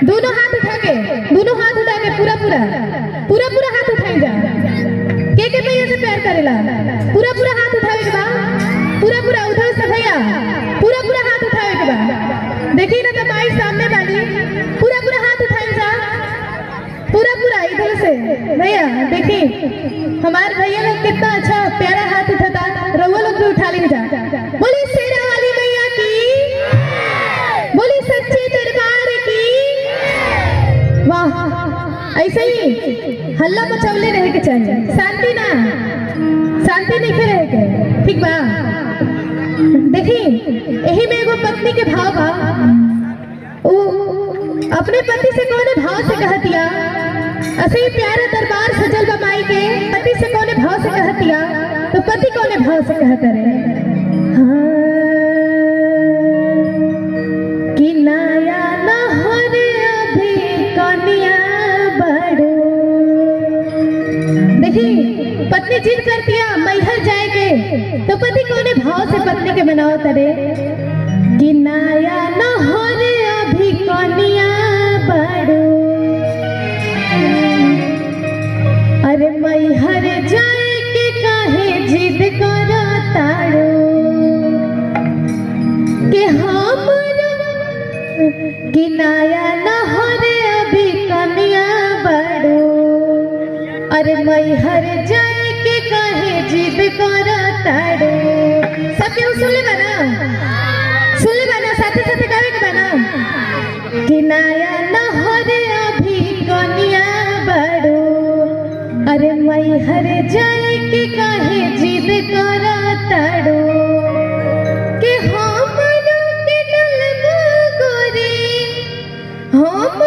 दोनों हाथ उठा के पूरा पूरा पूरा पूरा हाथ उठाई जा। के भैया से प्यार करेला पूरा पूरा हाथ उठावे के बा। पूरा पूरा उधर से भैया पूरा पूरा हाथ उठावे के बा। देखी ना तो माई सामने वाली पूरा पूरा हाथ उठाई जा। पूरा पूरा इधर से भैया देखी हमारे भैया लोग कितना अच्छा प्यारा हाथ उठाता। रउआ लोग भी उठा ले जा। बोली शेरा वाली मैया की, बोली सच्चे दरबार की। वाह, ऐसे ही हल्ला मचौले रहे के चाहिए, शांति ना, शांति नहीं रहे के, ठीक बा। देखी यही में एगो पत्नी के भाव बा। अपने पति से कौन भाव से कहतिया, ऐसे ही प्यारा दरबार सजल बा माई के। पति से कौन भाव से कहतिया तो पति कौन भाव से कहता रे। हाँ कि नया नहर अभी कनिया बड़ो। देखी पत्नी जिद करतिया मैहर जाएगे तो पति कौन भाव से पत्नी के बनाओ तरे कि नया नहर अभी कनिया बड़ो। अरे मैहर जाए के काहे जिद करो तारो कि हम कि नया नहर अभी कनिया बड़ो। अरे मैहर जाए के काहे जिद करो तारो। सब केहू सुन ले बना, सुन ले बना, साथे साथे गावे के बना कि नया नहर अभी कनिया बड़ो। अरे मैहर जाए के काहे जिद करो तारो कि हम के डलबो गोरी हम